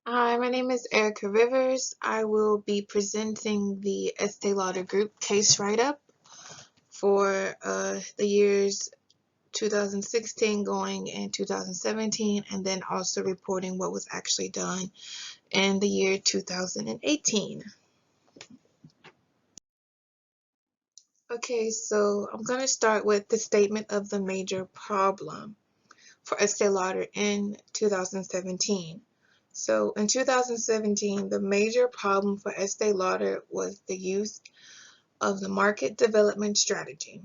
Hi, my name is Erica Rivers. I will be presenting the Estee Lauder Group case write-up for the years 2016 going in 2017, and then also reporting what was actually done in the year 2018. Okay, so I'm going to start with the statement of the major problem for Estee Lauder in 2017. So in 2017, the major problem for Estee Lauder was the use of the market development strategy.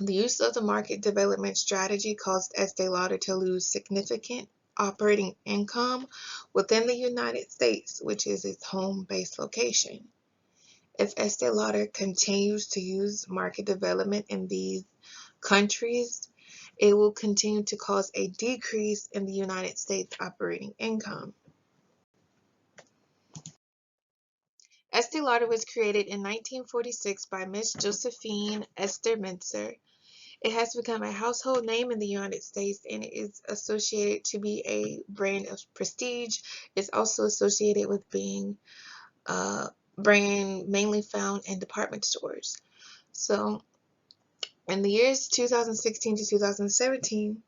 The use of the market development strategy caused Estee Lauder to lose significant operating income within the United States, which is its home base location. If Estee Lauder continues to use market development in these countries, it will continue to cause a decrease in the United States operating income. Estee Lauder was created in 1946 by Miss Josephine Esther Mincer. It has become a household name in the United States and it is associated to be a brand of prestige. It's also associated with being a brand mainly found in department stores. So in the years 2016 to 2017,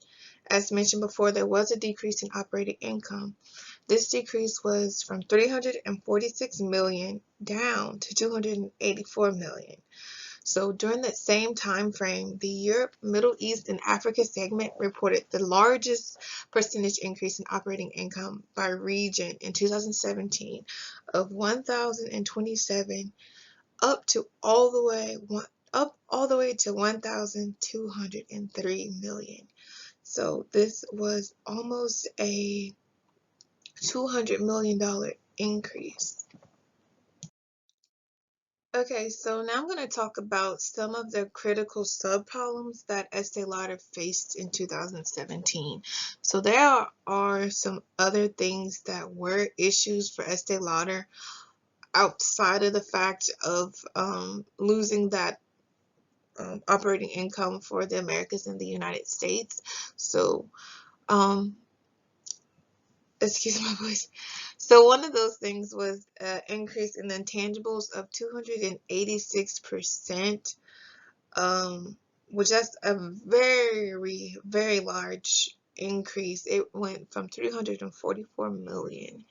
as mentioned before, there was a decrease in operating income. This decrease was from 346 million down to 284 million. So during that same time frame, the Europe, Middle East, and Africa segment reported the largest percentage increase in operating income by region in 2017 of 1,027 up all the way to 1,203 million. So this was almost a $200 million increase. Okay, so now I'm going to talk about some of the critical sub-problems that Estee Lauder faced in 2017. So there are some other things that were issues for Estee Lauder outside of the fact of losing that operating income for the Americas and the United States. So, excuse my voice. So one of those things was an increase in the intangibles of 286%, which that's a very, very large increase. It went from 344 million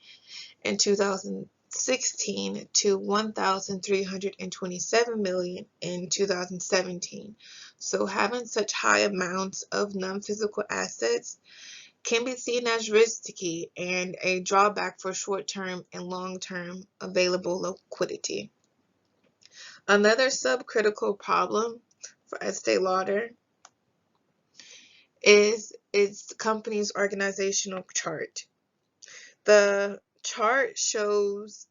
in 2016 to 1,327 million in 2017. So having such high amounts of non-physical assets can be seen as risky and a drawback for short-term and long-term available liquidity. Another subcritical problem for Estee Lauder is its company's organizational chart. The chart shows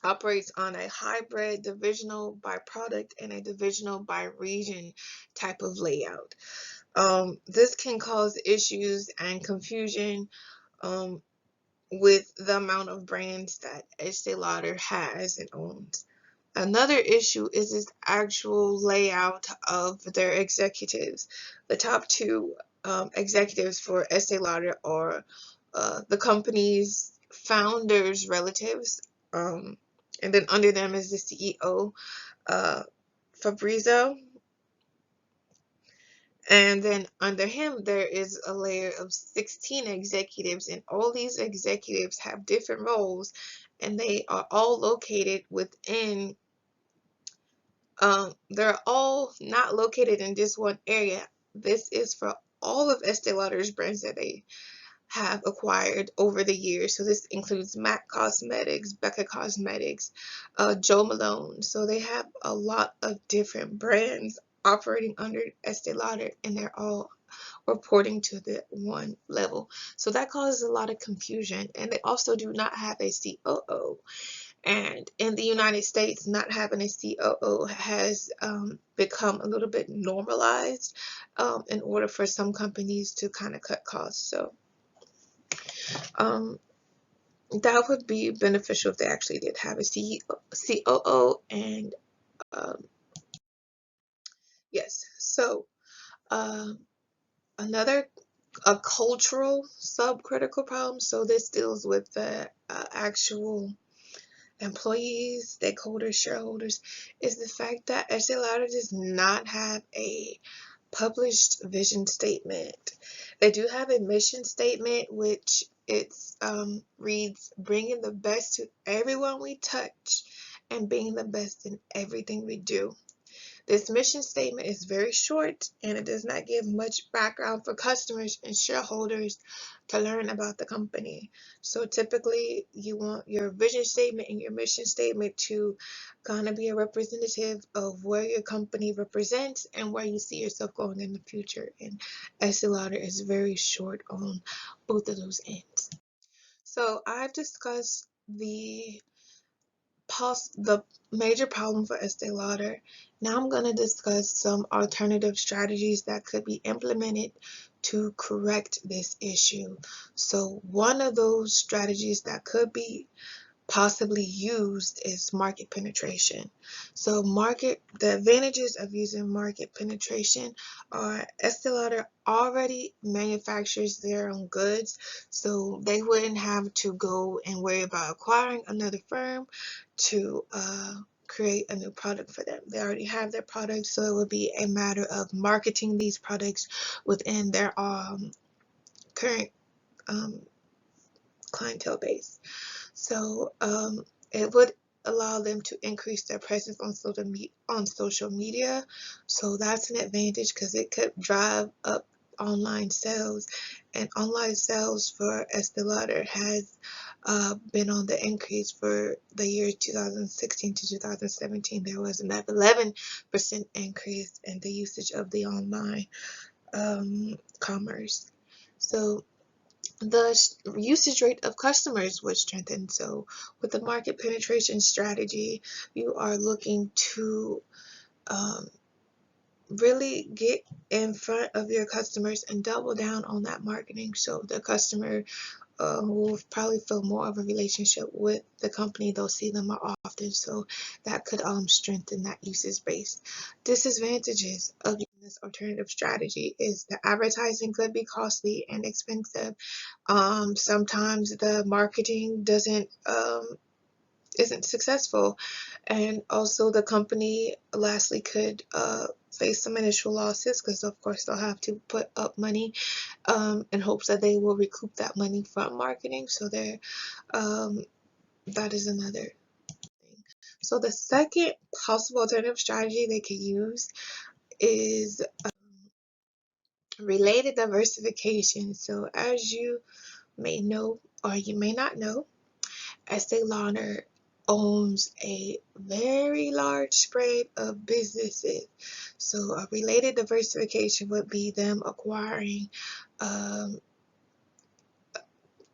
operates on a hybrid divisional by product and a divisional by region type of layout. This can cause issues and confusion with the amount of brands that Estee Lauder has and owns. Another issue is its actual layout of their executives. The top two executives for Estee Lauder are the company's founders' relatives, and then under them is the CEO, Fabrizio. And then under him, there is a layer of 16 executives, and all these executives have different roles, and they are all located within, they're all not located in just one area. This is for all of Estee Lauder's brands that they have acquired over the years. So this includes MAC Cosmetics, Becca Cosmetics, Jo Malone. So they have a lot of different brands operating under Estee Lauder, and they're all reporting to the one level. So that causes a lot of confusion. And they also do not have a COO. And in the United States, not having a COO has become a little bit normalized in order for some companies to kind of cut costs. So that would be beneficial if they actually did have a COO. And yes, so another a cultural subcritical problem. So this deals with the actual employees, stakeholders, shareholders, is the fact that Estee Lauder does not have a published vision statement. They do have a mission statement, which it's reads, bringing the best to everyone we touch and being the best in everything we do. This mission statement is very short and it does not give much background for customers and shareholders to learn about the company. So typically you want your vision statement and your mission statement to kind of be a representative of where your company represents and where you see yourself going in the future. And Estee Lauder is very short on both of those ends. So I've discussed the major problem for Estee Lauder. Now I'm going to discuss some alternative strategies that could be implemented to correct this issue. So one of those strategies that could be possibly used is market penetration. So the advantages of using market penetration are Estee Lauder already manufactures their own goods, so they wouldn't have to go and worry about acquiring another firm to create a new product for them. They already have their products, so it would be a matter of marketing these products within their current um, clientele base. So it would allow them to increase their presence on social media. So that's an advantage because it could drive up online sales, and online sales for Estee Lauder has been on the increase for the year 2016 to 2017. There was an 11% increase in the usage of the online commerce. So the usage rate of customers would strengthen. So with the market penetration strategy, you are looking to um, really get in front of your customers and double down on that marketing, so the customer will probably feel more of a relationship with the company. They'll see them more often, so that could strengthen that usage base. Disadvantages of using this alternative strategy is the advertising could be costly and expensive. Sometimes the marketing isn't successful, and also the company lastly could face some initial losses because of course they'll have to put up money in hopes that they will recoup that money from marketing. So that is another thing. So the second possible alternative strategy they could use is related diversification. So as you may know or you may not know, Estee Lauder owns a very large spread of businesses. So a related diversification would be them acquiring um,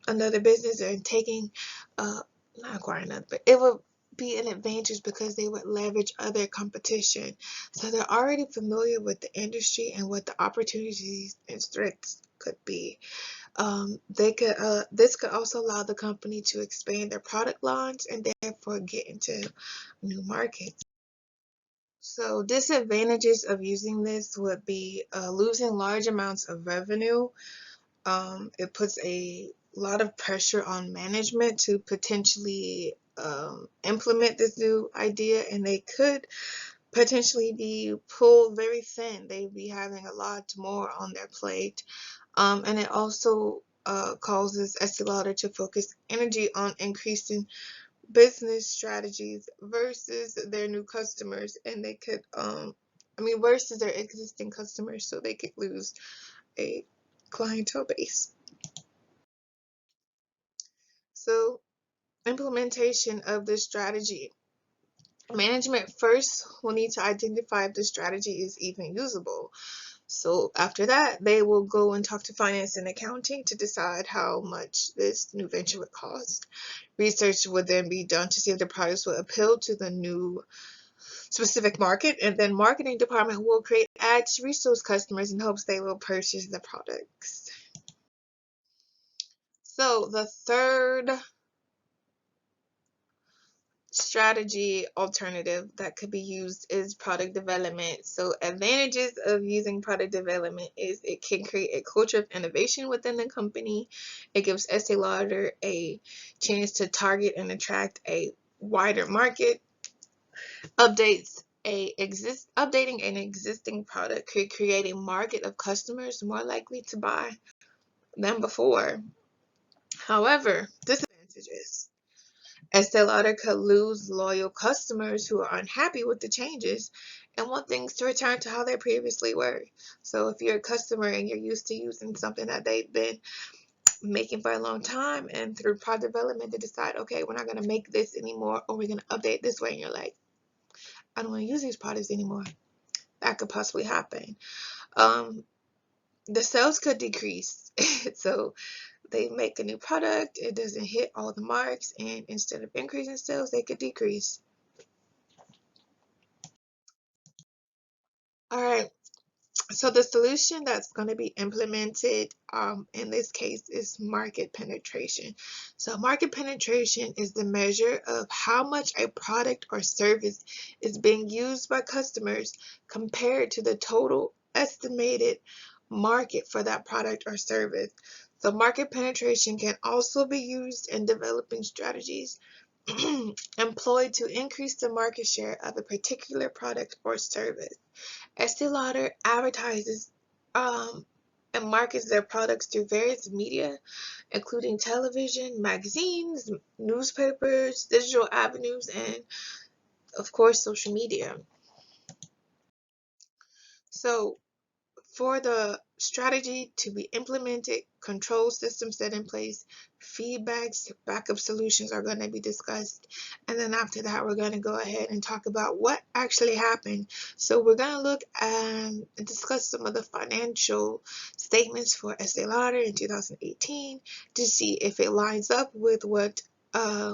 another business and taking, not acquiring another, but it would be an advantage because they would leverage other competition. So they're already familiar with the industry and what the opportunities and threats could be. This could also allow the company to expand their product lines and therefore get into new markets. So disadvantages of using this would be losing large amounts of revenue. It puts a lot of pressure on management to potentially implement this new idea, and they could potentially be pulled very thin. They'd be having a lot more on their plate. And it also causes Estee Lauder to focus energy on increasing business strategies versus their new customers, and they could, versus their existing customers, so they could lose a clientele base. So, implementation of this strategy. Management first will need to identify if the strategy is even usable. So after that, they will go and talk to finance and accounting to decide how much this new venture would cost. Research would then be done to see if the products will appeal to the new specific market, and then marketing department will create ads to reach those customers in hopes they will purchase the products. So the third strategy alternative that could be used is product development. So advantages of using product development is it can create a culture of innovation within the company. It gives Estee Lauder a chance to target and attract a wider market. Updating an existing product could create a market of customers more likely to buy than before. However, disadvantages. Estee Lauder could lose loyal customers who are unhappy with the changes and want things to return to how they previously were. So if you're a customer and you're used to using something that they've been making for a long time, and through product development they decide, okay, we're not going to make this anymore, or we're going to update this way, and you're like, I don't want to use these products anymore. That could possibly happen. The sales could decrease. So they make a new product, it doesn't hit all the marks, and instead of increasing sales, they could decrease. All right, so the solution that's going to be implemented in this case is market penetration. So market penetration is the measure of how much a product or service is being used by customers compared to the total estimated market for that product or service. So market penetration can also be used in developing strategies employed to increase the market share of a particular product or service. Estee Lauder advertises and markets their products through various media, including television, magazines, newspapers, digital avenues, and of course, social media. So for the strategy to be implemented, control systems set in place, feedbacks, backup solutions are going to be discussed. And then after that, we're going to go ahead and talk about what actually happened. So we're going to look and discuss some of the financial statements for Estee Lauder in 2018 to see if it lines up with what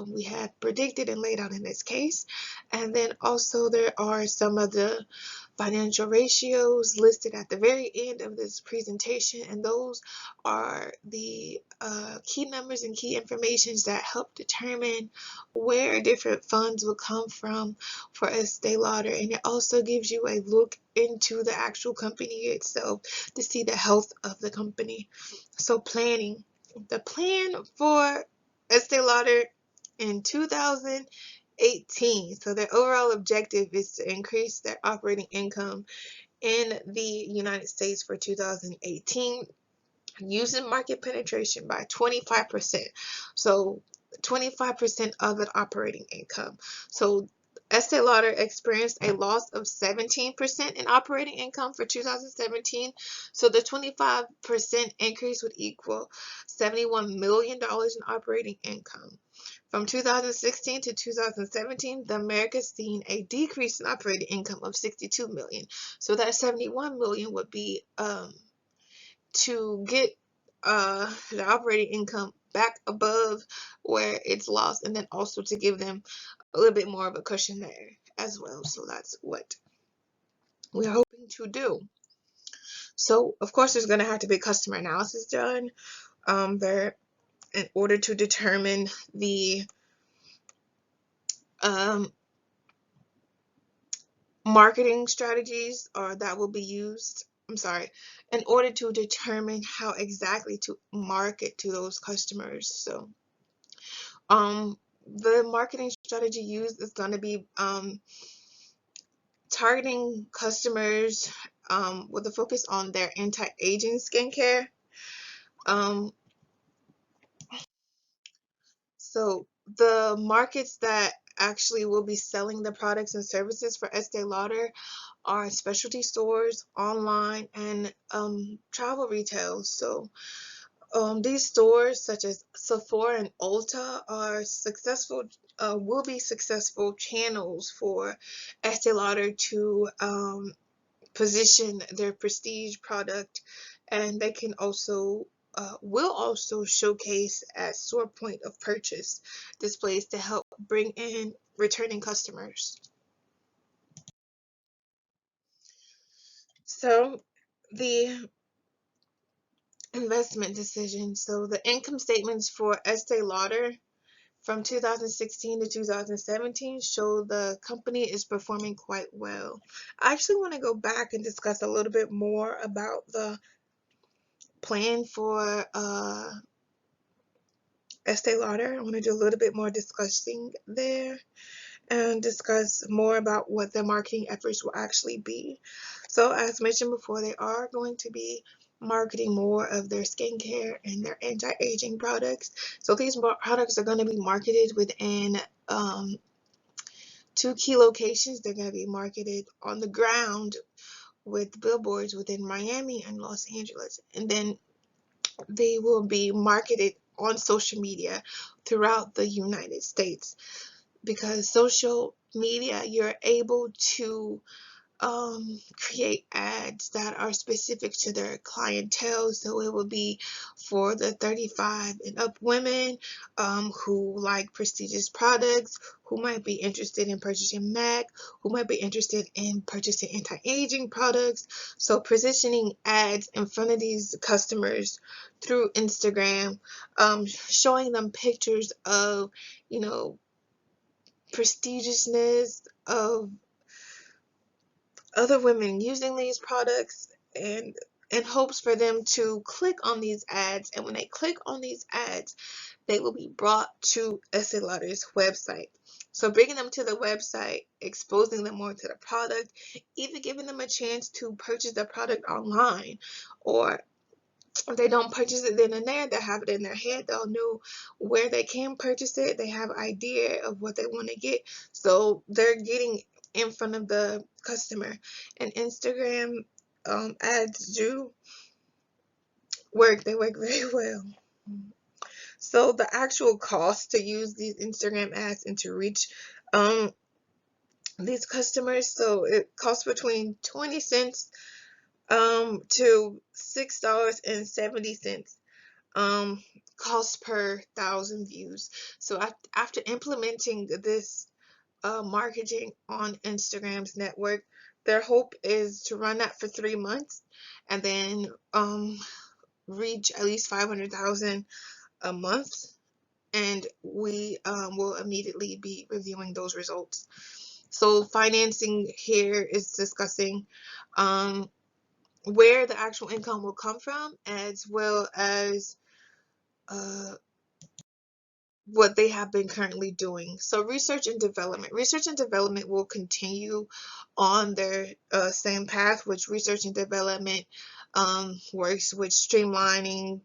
we had predicted and laid out in this case. And then also there are some of the financial ratios listed at the very end of this presentation, and those are the key numbers and key informations that help determine where different funds will come from for Estee Lauder, and it also gives you a look into the actual company itself to see the health of the company. So planning. The plan for Estee Lauder in 2018. So their overall objective is to increase their operating income in the United States for 2018 using market penetration by 25%. So 25% of the operating income. So Estee Lauder experienced a loss of 17% in operating income for 2017. So the 25% increase would equal $71 million in operating income. From 2016 to 2017, the Americas seen a decrease in operating income of 62 million. So that 71 million would be to get the operating income back above where it's lost, and then also to give them a little bit more of a cushion there as well. So that's what we're hoping to do. So of course there's going to have to be customer analysis done there in order to determine the marketing strategies or that will be used, in order to determine how exactly to market to those customers. So the marketing strategy used is going to be targeting customers with a focus on their anti-aging skincare. So the markets that actually will be selling the products and services for Estee Lauder are specialty stores, online, and travel retail. So these stores such as Sephora and Ulta are will be successful channels for Estee Lauder to position their prestige product, and they can also will also showcase at store point of purchase displays to help bring in returning customers. So the investment decision. So the income statements for Estee Lauder from 2016 to 2017 show the company is performing quite well. I actually want to go back and discuss a little bit more about the plan for Estee Lauder. I want to do a little bit more discussing there and discuss more about what their marketing efforts will actually be. So as mentioned before, they are going to be marketing more of their skincare and their anti-aging products. So these products are going to be marketed within 2 key locations. They're going to be marketed on the ground with billboards within Miami and Los Angeles. And then they will be marketed on social media throughout the United States. Because social media, you're able to create ads that are specific to their clientele. So it will be for the 35 and up women who like prestigious products, who might be interested in purchasing MAC, who might be interested in purchasing anti-aging products. So positioning ads in front of these customers through Instagram, showing them pictures of, you know, prestigiousness of other women using these products, and in hopes for them to click on these ads. And when they click on these ads, they will be brought to Estee Lauder's website. So bringing them to the website, exposing them more to the product, even giving them a chance to purchase the product online. Or if they don't purchase it then and there, they'll have it in their head. They'll know where they can purchase it. They have an idea of what they want to get. So they're getting in front of the customer. And Instagram ads do work. They work very well. So the actual cost to use these Instagram ads and to reach these customers, so it costs between 20 cents to $6.70 cost per 1,000 views. So after implementing this marketing on Instagram's network, their hope is to run that for 3 months and then reach at least 500,000 a month. And we will immediately be reviewing those results. So financing here is discussing where the actual income will come from, as well as what they have been currently doing. So research and development. Research and development will continue on their same path, which research and development works with streamlining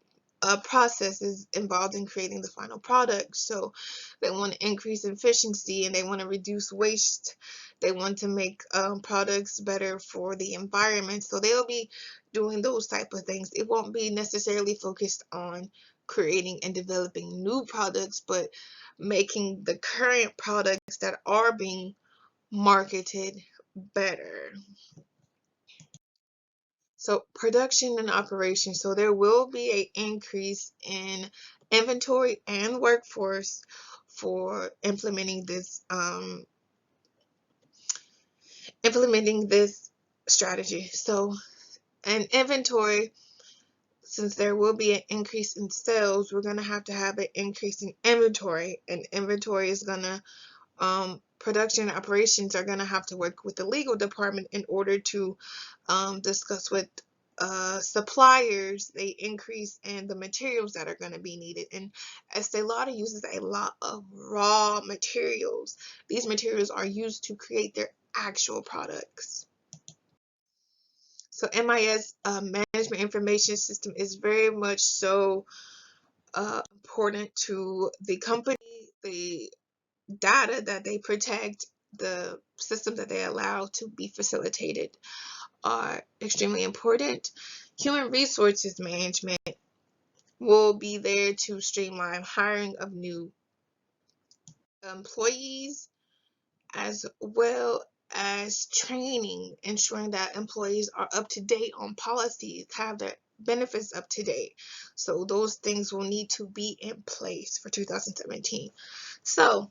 processes involved in creating the final product. So they want to increase efficiency and they want to reduce waste. They want to make products better for the environment. So they'll be doing those type of things. It won't be necessarily focused on creating and developing new products, but making the current products that are being marketed better. So production and operation. So there will be an increase in inventory and workforce for implementing this strategy. So an inventory, since there will be an increase in sales, we're going to have an increase in inventory, and inventory is going to production operations are going to have to work with the legal department in order to discuss with suppliers the increase in the materials that are going to be needed. And Estee Lauder uses a lot of raw materials. These materials are used to create their actual products. So MIS, Management Information System, is very much so important to the company. The data that they protect, the systems that they allow to be facilitated are extremely important. Human resources management will be there to streamline hiring of new employees, as well as training, ensuring that employees are up to date on policies, have their benefits up to date. So those things will need to be in place for 2017. So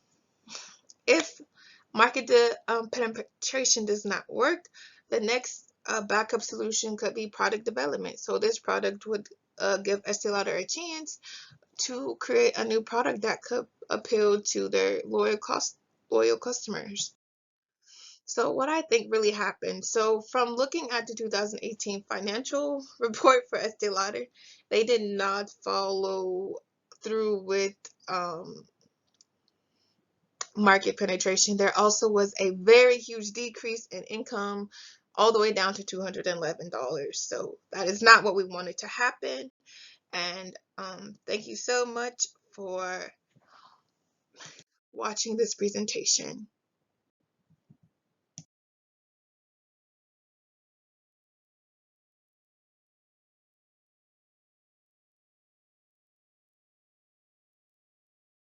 if market penetration does not work, the next backup solution could be product development. So this product would give Estee Lauder a chance to create a new product that could appeal to their loyal customers. So what I think really happened, so from looking at the 2018 financial report for Estee Lauder, they did not follow through with market penetration. There also was a very huge decrease in income, all the way down to $211. So that is not what we wanted to happen. And thank you so much for watching this presentation.